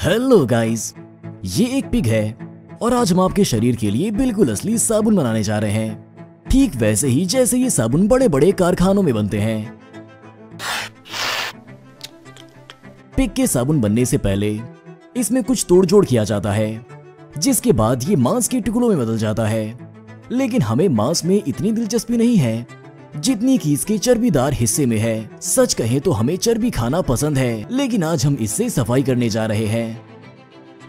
Hello guys, ये एक pig है और आज हम आपके शरीर के लिए बिल्कुल असली साबुन बनाने जा रहे हैं, ठीक वैसे ही जैसे ये साबुन बड़े बड़े कारखानों में बनते हैं। पिग के साबुन बनने से पहले इसमें कुछ तोड़जोड़ किया जाता है, जिसके बाद ये मांस के टुकड़ों में बदल जाता है। लेकिन हमें मांस में इतनी दिलचस्पी नहीं है जितनी कि इसके चर्बीदार हिस्से में है। सच कहें तो हमें चर्बी खाना पसंद है, लेकिन आज हम इससे सफाई करने जा रहे हैं।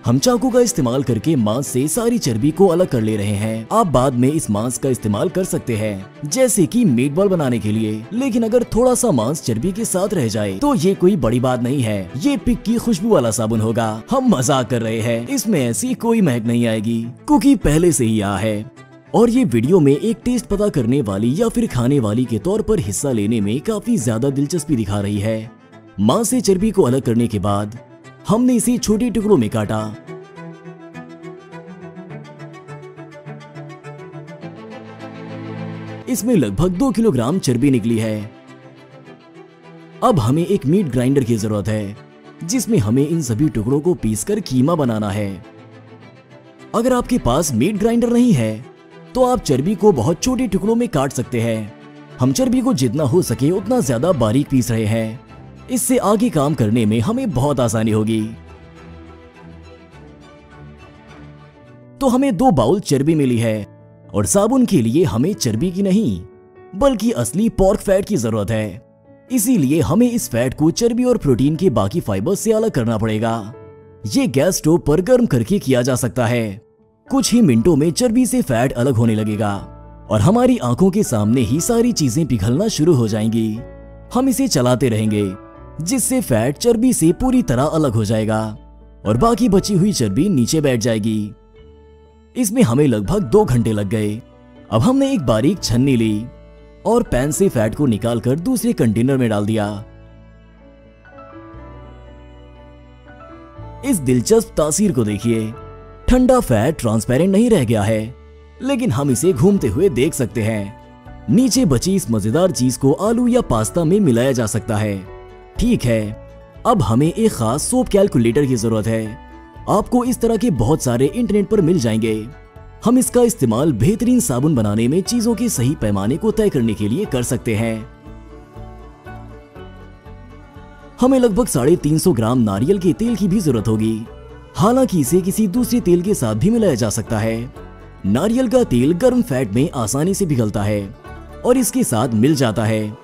हम चाकू का इस्तेमाल करके मांस से सारी चर्बी को अलग कर ले रहे हैं। आप बाद में इस मांस का इस्तेमाल कर सकते हैं, जैसे कि मीट बॉल बनाने के लिए। लेकिन अगर थोड़ा सा मांस चर्बी के साथ रह जाए तो ये कोई बड़ी बात नहीं है। ये पिग की खुशबू वाला साबुन होगा। हम मजाक कर रहे हैं, इसमें ऐसी कोई महक नहीं आएगी। कुकी पहले से ही आ है और ये वीडियो में एक टेस्ट पता करने वाली या फिर खाने वाली के तौर पर हिस्सा लेने में काफी ज्यादा दिलचस्पी दिखा रही है। मांस से चर्बी को अलग करने के बाद हमने इसे छोटे टुकड़ों में काटा। इसमें लगभग 2 किलोग्राम चर्बी निकली है। अब हमें एक मीट ग्राइंडर की जरूरत है, जिसमें हमें इन सभी टुकड़ों को पीसकर कीमा बनाना है। अगर आपके पास मीट ग्राइंडर नहीं है तो आप चर्बी को बहुत छोटे टुकड़ों में काट सकते हैं। हम चर्बी को जितना हो सके उतना ज्यादा बारीक पीस रहे हैं। इससे आगे काम करने में हमें बहुत आसानी होगी। तो हमें 2 बाउल चर्बी मिली है और साबुन के लिए हमें चर्बी की नहीं बल्कि असली पोर्क फैट की जरूरत है। इसीलिए हमें इस फैट को चर्बी और प्रोटीन के बाकी फाइबर से अलग करना पड़ेगा। ये गैस स्टोव पर गर्म करके किया जा सकता है। कुछ ही मिनटों में चर्बी से फैट अलग होने लगेगा और हमारी आंखों के सामने ही सारी चीजें पिघलना शुरू हो जाएंगी। हम इसे चलाते रहेंगे, जिससे फैट चर्बी से पूरी तरह अलग हो जाएगा और बाकी बची हुई चर्बी नीचे बैठ जाएगी। इसमें हमें लगभग 2 घंटे लग गए। अब हमने एक बारीक छन्नी ली और पैन से फैट को निकालकर दूसरे कंटेनर में डाल दिया। इस दिलचस्प तासीर को देखिए। ठंडा फैट ट्रांसपेरेंट नहीं रह गया है, लेकिन हम इसे घूमते हुए देख सकते हैं। नीचे बची इस मजेदार चीज को आलू या पास्ता में मिलाया जा सकता है। ठीक है, अब हमें एक खास सोप कैलकुलेटर की जरूरत है। आपको इस तरह के बहुत सारे इंटरनेट पर मिल जाएंगे। हम इसका इस्तेमाल बेहतरीन साबुन बनाने में चीजों के सही पैमाने को तय करने के लिए कर सकते हैं। हमें लगभग 350 ग्राम नारियल के तेल की भी जरूरत होगी। हालांकि इसे किसी दूसरे तेल के साथ भी मिलाया जा सकता है। नारियल का तेल गर्म फैट में आसानी से पिघलता है और इसके साथ मिल जाता है।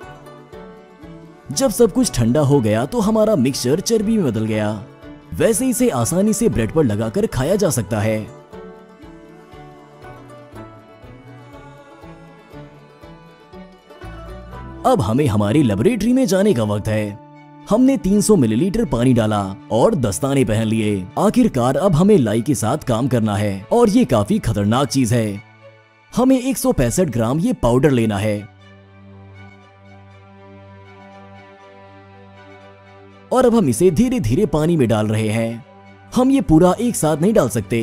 जब सब कुछ ठंडा हो गया तो हमारा मिक्सचर चर्बी में बदल गया। वैसे इसे आसानी से ब्रेड पर लगाकर खाया जा सकता है। अब हमें हमारी लेबोरेटरी में जाने का वक्त है। हमने 300 मिलीलीटर पानी डाला और दस्ताने पहन लिए। आखिरकार अब हमें लाई के साथ काम करना है और ये काफी खतरनाक चीज है। हमें 165 ग्राम ये पाउडर लेना है और अब हम इसे धीरे धीरे पानी में डाल रहे हैं। हम ये पूरा एक साथ नहीं डाल सकते,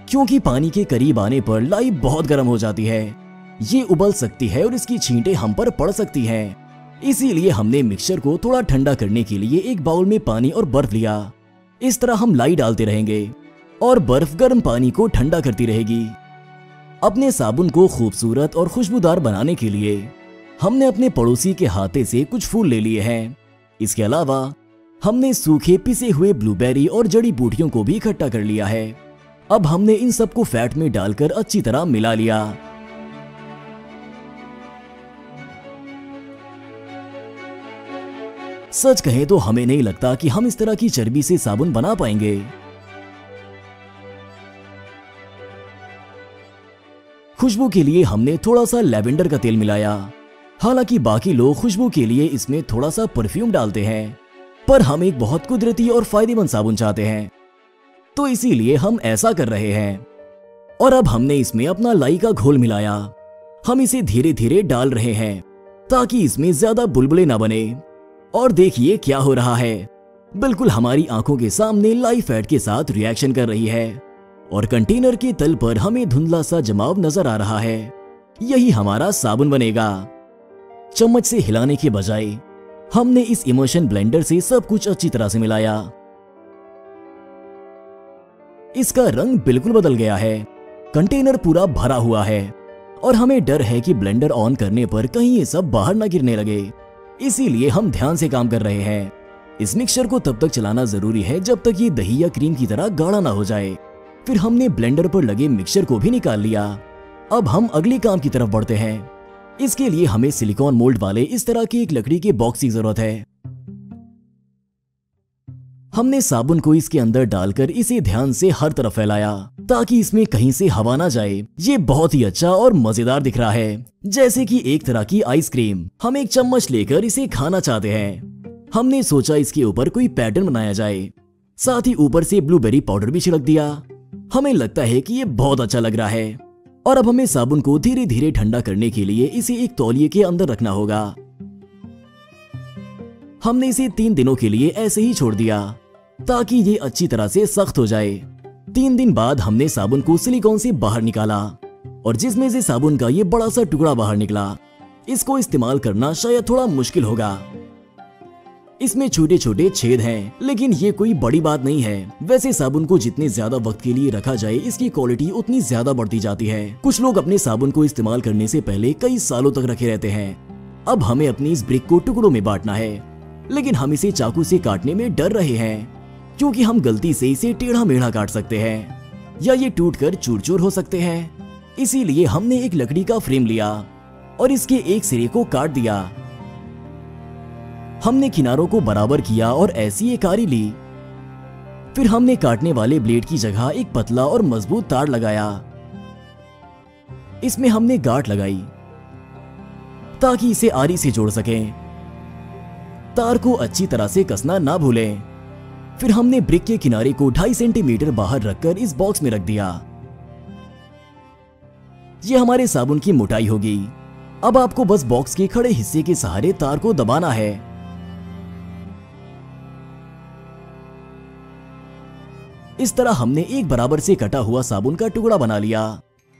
क्योंकि पानी के करीब आने पर लाई बहुत गर्म हो जाती है। ये उबल सकती है और इसकी छींटें हम पर पड़ सकती हैं। इसीलिए हमने मिक्सचर को थोड़ा ठंडा करने के लिए एक बाउल में पानी और बर्फ लिया। इस तरह हम लाई डालते रहेंगे और बर्फ गर्म पानी को ठंडा करती रहेगी। अपने साबुन को खूबसूरत और खुशबूदार बनाने के लिए हमने अपने पड़ोसी के हाथे से कुछ फूल ले लिए हैं। इसके अलावा हमने सूखे पिसे हुए ब्लूबेरी और जड़ी बूटियों को भी इकट्ठा कर लिया है। अब हमने इन सबको फैट में डालकर अच्छी तरह मिला लिया। सच कहें तो हमें नहीं लगता कि हम इस तरह की चर्बी से साबुन बना पाएंगे। खुशबू के लिए हमने थोड़ा सा लैवेंडर का तेल मिलाया। हालांकि बाकी लोग खुशबू के लिए इसमें थोड़ा सा परफ्यूम डालते हैं, पर हम एक बहुत कुदरती और फायदेमंद साबुन चाहते हैं, तो इसीलिए हम ऐसा कर रहे हैं। और अब हमने इसमें अपना लाई का घोल मिलाया। हम इसे धीरे धीरे डाल रहे हैं ताकि इसमें ज्यादा बुलबुले ना बने। और देखिए क्या हो रहा है। बिल्कुल हमारी आंखों के सामने लाई फैट के साथ रिएक्शन कर रही है और कंटेनर के तल पर हमें धुंधला सा जमाव नजर आ रहा है। यही हमारा साबुन बनेगा। चम्मच से हिलाने के बजाय हमने इस इमर्शन ब्लेंडर से सब कुछ अच्छी तरह से मिलाया। इसका रंग बिल्कुल बदल गया है। कंटेनर पूरा भरा हुआ है और हमें डर है कि ब्लेंडर ऑन करने पर कहीं ये सब बाहर ना गिरने लगे, इसीलिए हम ध्यान से काम कर रहे हैं। इस मिक्सचर को तब तक चलाना जरूरी है जब तक ये दही या क्रीम की तरह गाढ़ा ना हो जाए। फिर हमने ब्लेंडर पर लगे मिक्सचर को भी निकाल लिया। अब हम अगले काम की तरफ बढ़ते हैं। इसके लिए हमें सिलिकॉन मोल्ड वाले इस तरह की एक लकड़ी के बॉक्स की जरूरत है। हमने साबुन को इसके अंदर डालकर इसे ध्यान से हर तरफ फैलाया ताकि इसमें कहीं से हवा ना जाए। ये बहुत ही अच्छा और मजेदार दिख रहा है, जैसे कि एक तरह की आइसक्रीम। हम एक चम्मच लेकर इसे खाना चाहते हैं। हमने सोचा इसके ऊपर कोई पैटर्न बनाया जाए, साथ ही ऊपर से ब्लूबेरी पाउडर भी छिड़क दिया। हमें लगता है कि ये बहुत अच्छा लग रहा है और अब हमें साबुन को धीरे धीरे ठंडा करने के लिए इसे एक तौलिए के अंदर रखना होगा। हमने इसे 3 दिनों के लिए ऐसे ही छोड़ दिया ताकि ये अच्छी तरह से सख्त हो जाए। 3 दिन बाद हमने साबुन को सिलिकॉन से बाहर निकाला और जिसमें से साबुन का ये बड़ा सा टुकड़ा बाहर निकला। इसको इस्तेमाल करना शायद थोड़ा मुश्किल होगा। इसमें छोटे छोटे छेद हैं, लेकिन ये कोई बड़ी बात नहीं है। वैसे साबुन को जितने ज्यादा वक्त के लिए रखा जाए इसकी क्वालिटी उतनी ज्यादा बढ़ती जाती है। कुछ लोग अपने साबुन को इस्तेमाल करने से पहले कई सालों तक रखे रहते हैं। अब हमें अपनी इस ब्रिक को टुकड़ों में बांटना है, लेकिन हम इसे चाकू से काटने में डर रहे हैं क्योंकि हम गलती से इसे टेढ़ा मेढ़ा काट सकते हैं या ये टूटकर चूर चूर हो सकते हैं। इसीलिए हमने एक लकड़ी का फ्रेम लिया और इसके एक सिरे को काट दिया। हमने किनारों को बराबर किया और ऐसी एक आरी ली। फिर हमने काटने वाले ब्लेड की जगह एक पतला और मजबूत तार लगाया। इसमें हमने गांठ लगाई ताकि इसे आरी से जोड़ सकें। तार को अच्छी तरह से कसना ना भूलें। फिर हमने ब्रिक के किनारे को 2.5 सेंटीमीटर बाहर रखकर इस बॉक्स में रख दिया। यह हमारे साबुन की मोटाई होगी। अब आपको बस बॉक्स के खड़े हिस्से के सहारे तार को दबाना है। इस तरह हमने एक बराबर से कटा हुआ साबुन का टुकड़ा बना लिया।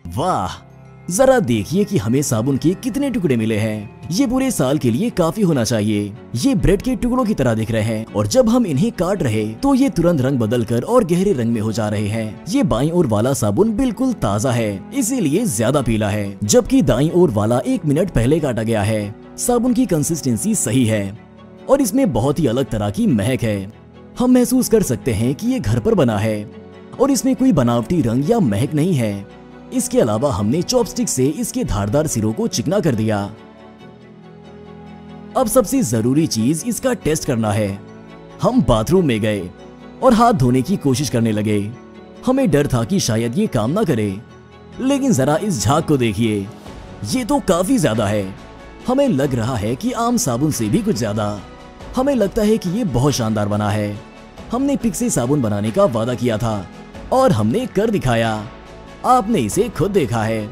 वाह, जरा देखिए कि हमें साबुन के कितने टुकड़े मिले हैं। ये पूरे साल के लिए काफी होना चाहिए। ये ब्रेड के टुकड़ों की तरह दिख रहे हैं और जब हम इन्हें काट रहे तो ये तुरंत रंग बदलकर और गहरे रंग में हो जा रहे हैं। ये बाईं ओर वाला साबुन बिल्कुल ताजा है, इसीलिए ज्यादा पीला है, जबकि दाईं ओर वाला 1 मिनट पहले काटा गया है। साबुन की कंसिस्टेंसी सही है और इसमें बहुत ही अलग तरह की महक है। हम महसूस कर सकते हैं कि ये घर पर बना है और इसमें कोई बनावटी रंग या महक नहीं है। इसके अलावा हमने चॉपस्टिक से इसके धारदार सिरों को चिकना कर दिया। अब सबसे जरूरी चीज इसका टेस्ट करना है। हम बाथरूम में गए और हाथ धोने की कोशिश करने लगे। हमें डर था कि शायद ये काम ना करे, लेकिन जरा इस झाग को देखिए, ये तो काफी ज्यादा है। हमें लग रहा है कि आम साबुन से भी कुछ ज्यादा। हमें लगता है कि ये बहुत शानदार बना है। हमने पिक से साबुन बनाने का वादा किया था और हमने कर दिखाया। आपने इसे खुद देखा है।